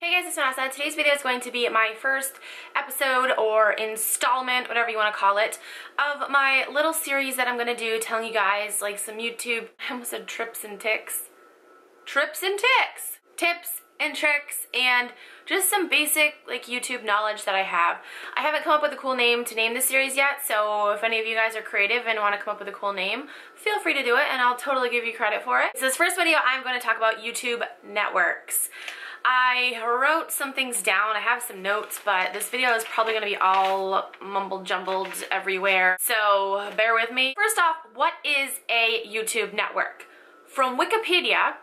Hey guys, it's Vanessa. Today's video is going to be my first episode or installment, whatever you want to call it, of my little series that I'm going to do telling you guys like some YouTube, I almost said trips and ticks. Tips and tricks and just some basic like YouTube knowledge that I have. I haven't come up with a cool name to name this series yet, so if any of you guys are creative and want to come up with a cool name, feel free to do it and I'll totally give you credit for it. So this first video I'm going to talk about YouTube networks. I wrote some things down, I have some notes, but this video is probably going to be all mumbled jumbled everywhere, so bear with me. First off, what is a YouTube network? From Wikipedia,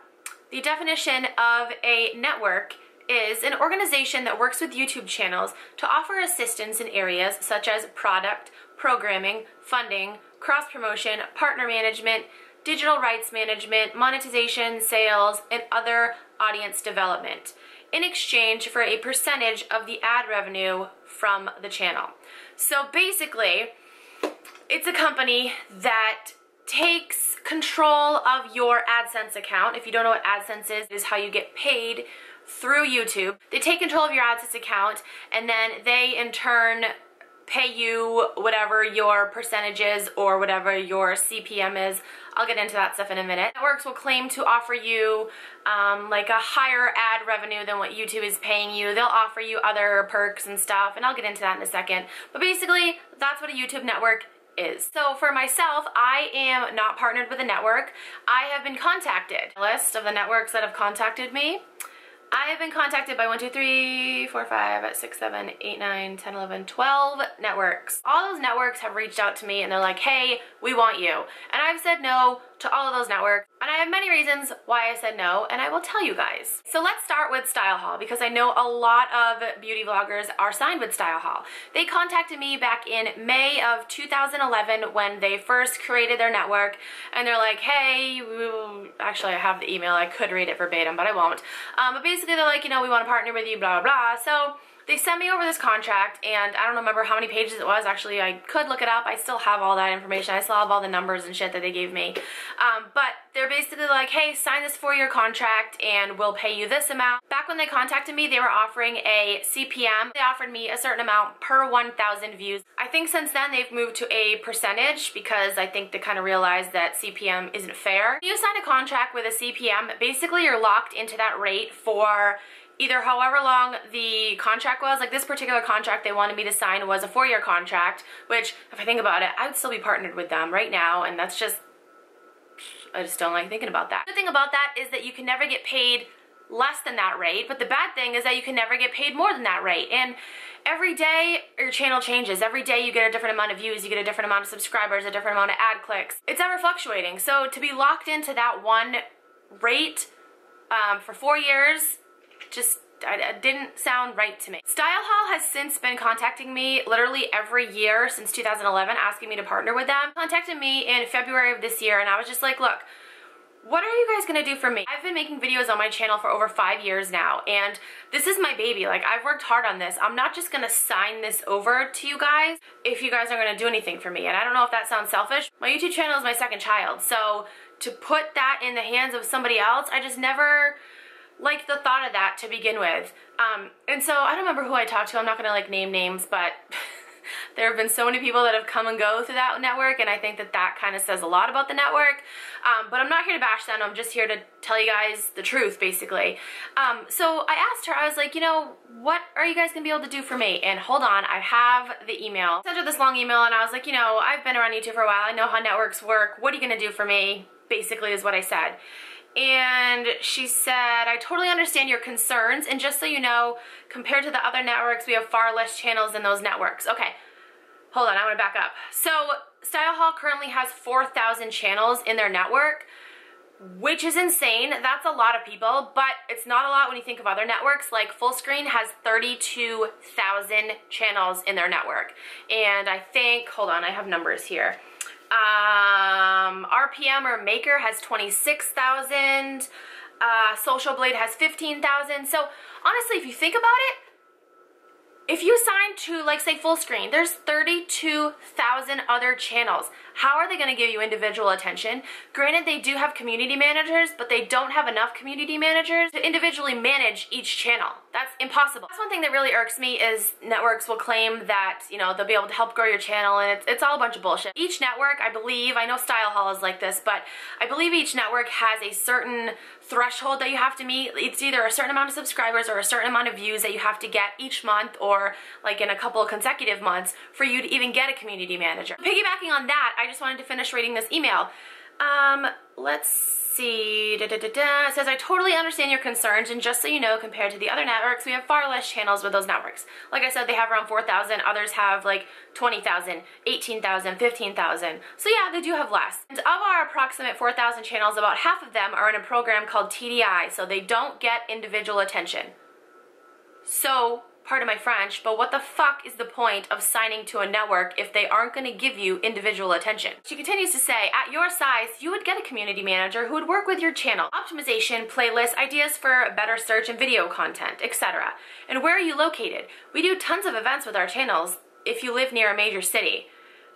the definition of a network is an organization that works with YouTube channels to offer assistance in areas such as product, programming, funding, cross-promotion, partner management, digital rights management, monetization, sales, and other audience development in exchange for a percentage of the ad revenue from the channel. So basically, it's a company that takes control of your AdSense account. If you don't know what AdSense is, it is how you get paid through YouTube. They take control of your AdSense account and then they in turn pay you whatever your percentage is or whatever your CPM is. I'll get into that stuff in a minute. Networks will claim to offer you like a higher ad revenue than what YouTube is paying you. They'll offer you other perks and stuff, and I'll get into that in a second. But basically, that's what a YouTube network is. So for myself, I am not partnered with a network. I have been contacted. A list of the networks that have contacted me. I have been contacted by 1, 2, 3, 4, 5, 6, 7, 8, 9, 10, 11, 12 networks. All those networks have reached out to me and they're like, hey, we want you. And I've said no to all of those networks. And I have many reasons why I said no, and I will tell you guys. So let's start with Style Hall, because I know a lot of beauty vloggers are signed with Style Hall. They contacted me back in May of 2011 when they first created their network, and they're like, hey, actually I have the email, I could read it verbatim, but I won't. But basically they're like, you know, we want to partner with you, blah, blah, blah. So they sent me over this contract, and I don't remember how many pages it was. Actually, I could look it up. I still have all that information. I still have all the numbers and shit that they gave me. But they're basically like, hey, sign this 4-year contract and we'll pay you this amount. Back when they contacted me, they were offering a CPM. They offered me a certain amount per 1,000 views. I think since then they've moved to a percentage because I think they kind of realized that CPM isn't fair. When you sign a contract with a CPM, basically you're locked into that rate for either however long the contract was. Like this particular contract they wanted me to sign was a 4-year contract, which if I think about it, I would still be partnered with them right now, and that's just, I just don't like thinking about that. The thing about that is that you can never get paid less than that rate, but the bad thing is that you can never get paid more than that rate. And every day your channel changes. Every day you get a different amount of views, you get a different amount of subscribers, a different amount of ad clicks. It's ever fluctuating. So to be locked into that one rate for 4 years, just didn't sound right to me. Style Hall has since been contacting me literally every year since 2011 asking me to partner with them. Contacted me in February of this year and I was just like, look, what are you guys gonna do for me? I've been making videos on my channel for over 5 years now, and this is my baby. Like, I've worked hard on this. I'm not just gonna sign this over to you guys if you guys aren't gonna do anything for me. And I don't know if that sounds selfish. My YouTube channel is my second child, so to put that in the hands of somebody else, I just never liked the thought of that to begin with. And so I don't remember who I talked to. I'm not gonna like name names, but there have been so many people that have come and go through that network, and I think that that kind of says a lot about the network. But I'm not here to bash them. I'm just here to tell you guys the truth, basically. So I asked her, I was like, you know, what are you guys gonna be able to do for me? And hold on, I have the email. I sent her this long email and I was like, you know, I've been around YouTube for a while. I know how networks work. What are you gonna do for me? Basically is what I said. And she said, I totally understand your concerns, and just so you know, compared to the other networks, we have far less channels than those networks. Okay, hold on, I want to back up. So Style Hall currently has 4,000 channels in their network, which is insane. That's a lot of people, but it's not a lot when you think of other networks. Like Fullscreen has 32,000 channels in their network. And I think, hold on, I have numbers here. RPM or Maker has 26,000. Social Blade has 15,000. So honestly, if you think about it, if you sign to, like, say, Fullscreen, there's 32,000 other channels. How are they going to give you individual attention? Granted, they do have community managers, but they don't have enough community managers to individually manage each channel. That's impossible. That's one thing that really irks me is networks will claim that, you know, they'll be able to help grow your channel, and it's all a bunch of bullshit. Each network, I believe, I know Style Hall is like this, but I believe each network has a certain threshold that you have to meet. It's either a certain amount of subscribers or a certain amount of views that you have to get each month, or like in a couple of consecutive months, for you to even get a community manager. Piggybacking on that, I just wanted to finish reading this email. Let's see. It says, I totally understand your concerns, and just so you know, compared to the other networks, we have far less channels with those networks. Like I said, they have around 4,000, others have like 20,000, 18,000, 15,000. So yeah, they do have less. And of our approximate 4,000 channels, about half of them are in a program called TDI, so they don't get individual attention. So, pardon my French, but what the fuck is the point of signing to a network if they aren't going to give you individual attention? She continues to say, at your size, you would get a community manager who would work with your channel. Optimization, playlists, ideas for better search and video content, etc. And where are you located? We do tons of events with our channels if you live near a major city.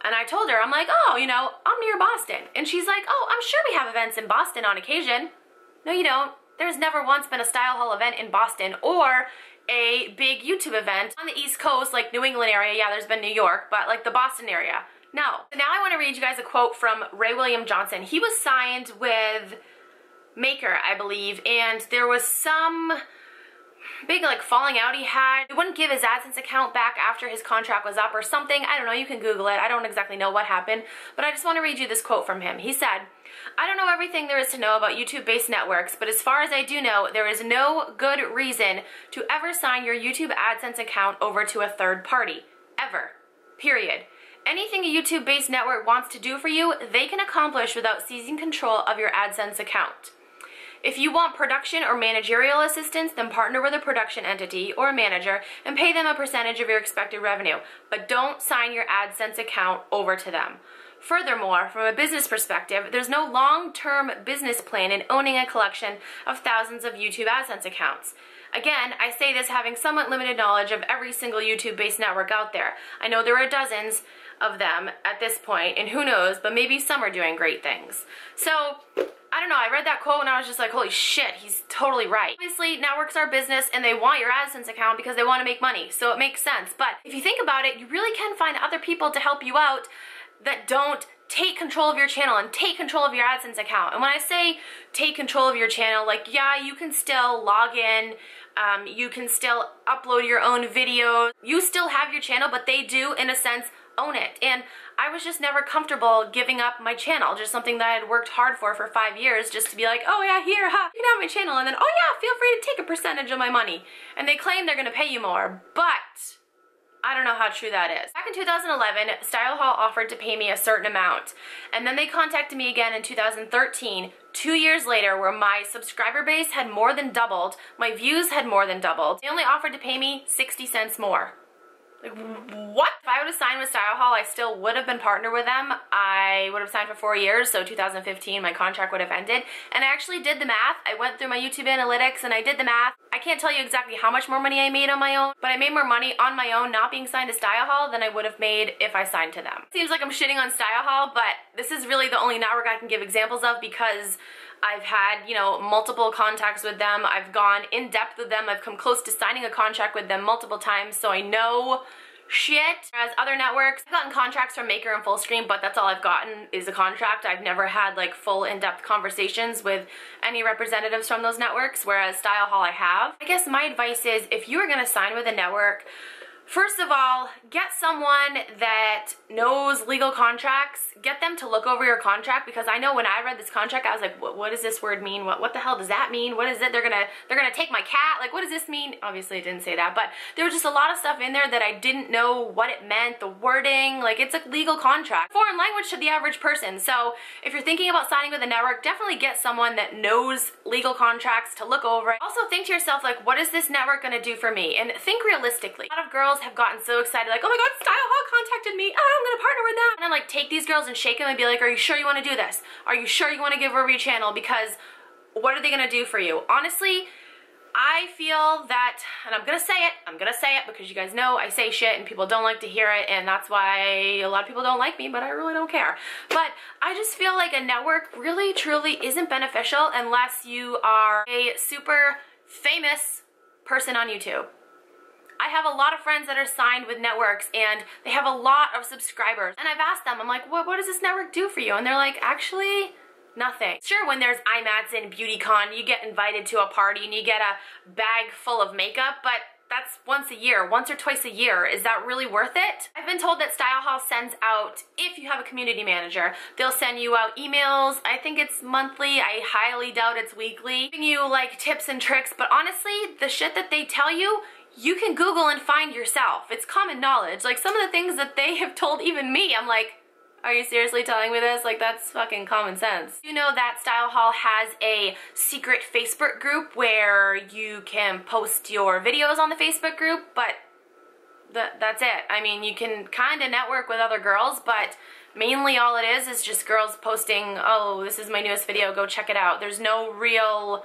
And I told her, I'm like, oh, you know, I'm near Boston. And she's like, oh, I'm sure we have events in Boston on occasion. No, you don't. There's never once been a Style Hall event in Boston, or a big YouTube event on the East Coast, like New England area. Yeah, there's been New York, but like the Boston area. No. So now I want to read you guys a quote from Ray William Johnson. He was signed with Maker, I believe, and there was some big like falling out he had. He wouldn't give his AdSense account back after his contract was up or something. I don't know, you can Google it. I don't exactly know what happened, but I just want to read you this quote from him. He said, I don't know everything there is to know about YouTube-based networks, but as far as I do know, there is no good reason to ever sign your YouTube AdSense account over to a third party. Ever. Period. Anything a YouTube-based network wants to do for you, they can accomplish without seizing control of your AdSense account. If you want production or managerial assistance, then partner with a production entity or a manager and pay them a percentage of your expected revenue, but don't sign your AdSense account over to them. Furthermore, from a business perspective, there's no long-term business plan in owning a collection of thousands of YouTube AdSense accounts. Again, I say this having somewhat limited knowledge of every single YouTube-based network out there. I know there are dozens of them at this point, and who knows, but maybe some are doing great things. So, I don't know, I read that quote and I was just like, holy shit, he's totally right. Obviously, networks are business and they want your AdSense account because they want to make money, so it makes sense. But if you think about it, you really can find other people to help you out that don't take control of your channel and take control of your AdSense account. And when I say take control of your channel, like, yeah, you can still log in, you can still upload your own videos, you still have your channel, but they do, in a sense, own it. And I was just never comfortable giving up my channel, just something that I had worked hard for 5 years, just to be like, oh yeah, here, ha, you can have my channel, and then, oh yeah, feel free to take a percentage of my money. And they claim they're gonna pay you more, but I don't know how true that is. Back in 2011, Style Hall offered to pay me a certain amount, and then they contacted me again in 2013, 2 years later, where my subscriber base had more than doubled, my views had more than doubled. They only offered to pay me 60 cents more. Like, what? If I would have signed with Style Hall, I still would have been partnered with them. I would have signed for 4 years, so 2015, my contract would have ended. And I actually did the math. I went through my YouTube analytics and I did the math. I can't tell you exactly how much more money I made on my own, but I made more money on my own not being signed to Style Hall than I would have made if I signed to them. Seems like I'm shitting on Style Hall, but this is really the only network I can give examples of because I've had, you know, multiple contacts with them. I've gone in depth with them. I've come close to signing a contract with them multiple times, so I know shit. As other networks, I've gotten contracts from Maker and Fullscreen, but that's all I've gotten is a contract. I've never had like full in-depth conversations with any representatives from those networks, whereas Style Hall I have. I guess my advice is if you are going to sign with a network, first of all, get someone that knows legal contracts. Get them to look over your contract, because I know when I read this contract, I was like, what does this word mean? What the hell does that mean? What is it? They're gonna take my cat? Like, what does this mean? Obviously, it didn't say that, but there was just a lot of stuff in there that I didn't know what it meant, the wording. Like, it's a legal contract. Foreign language to the average person. So if you're thinking about signing with a network, definitely get someone that knows legal contracts to look over it. Also, think to yourself, like, what is this network gonna do for me? And think realistically. A lot of girls have gotten so excited, like, oh my god, Style Hall contacted me, oh, I'm gonna partner with them. And I'm like, take these girls and shake them and be like, are you sure you want to do this? Are you sure you want to give over your channel? Because what are they gonna do for you? Honestly, I feel that, and I'm gonna say it because you guys know I say shit and people don't like to hear it, and that's why a lot of people don't like me, but I really don't care. But I just feel like a network really truly isn't beneficial unless you are a super famous person on YouTube. I have a lot of friends that are signed with networks and they have a lot of subscribers, and I've asked them, I'm like, what does this network do for you? And they're like, actually, nothing. Sure, when there's IMATs and BeautyCon, you get invited to a party and you get a bag full of makeup, but that's once a year, once or twice a year. Is that really worth it? I've been told that Style Hall sends out, if you have a community manager, they'll send you out emails. I think it's monthly. I highly doubt it's weekly. Giving you like tips and tricks, but honestly, the shit that they tell you, you can Google and find yourself. It's common knowledge. Like some of the things that they have told even me, I'm like, are you seriously telling me this? Like, that's fucking common sense. You know that Style Hall has a secret Facebook group where you can post your videos on the Facebook group, but that's it. I mean, you can kind of network with other girls, but mainly all it is just girls posting, oh, this is my newest video, go check it out. There's no real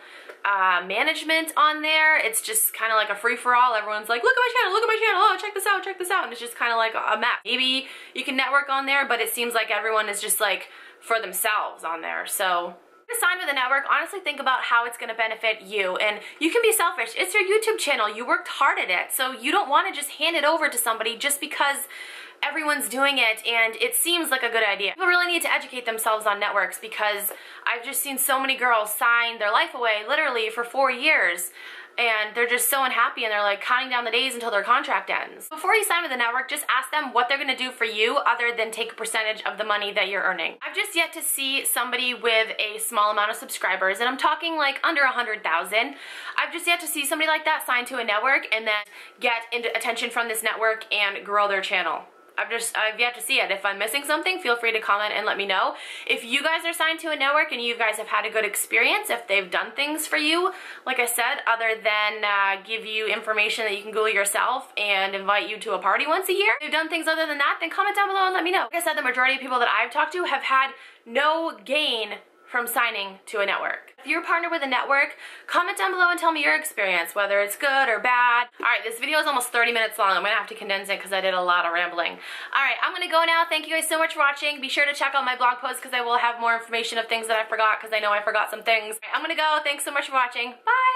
management on there. It's just kind of like a free-for-all. Everyone's like, look at my channel, oh, check this out, and it's just kind of like a mess. Maybe you can network on there, but it seems like everyone is just like for themselves on there. So to sign with a network, honestly think about how it's going to benefit you, and you can be selfish. It's your YouTube channel. You worked hard at it, so you don't want to just hand it over to somebody just because everyone's doing it and it seems like a good idea. People really need to educate themselves on networks, because I've just seen so many girls sign their life away literally for 4 years, and they're just so unhappy and they're like counting down the days until their contract ends. Before you sign with a network, just ask them what they're gonna do for you other than take a percentage of the money that you're earning. I've just yet to see somebody with a small amount of subscribers, and I'm talking like under 100,000. I've just yet to see somebody like that sign to a network and then get attention from this network and grow their channel. I've yet to see it. If I'm missing something, feel free to comment and let me know. If you guys are signed to a network and you guys have had a good experience, if they've done things for you, like I said, other than give you information that you can Google yourself and invite you to a party once a year, if they've done things other than that, then comment down below and let me know. Like I said, the majority of people that I've talked to have had no gain from signing to a network. If you're partnered with a network, comment down below and tell me your experience, whether it's good or bad. Alright, this video is almost 30 minutes long. I'm gonna have to condense it because I did a lot of rambling. Alright, I'm gonna go now. Thank you guys so much for watching. Be sure to check out my blog post because I will have more information of things that I forgot, because I know I forgot some things. I'm gonna go. Thanks so much for watching. Bye!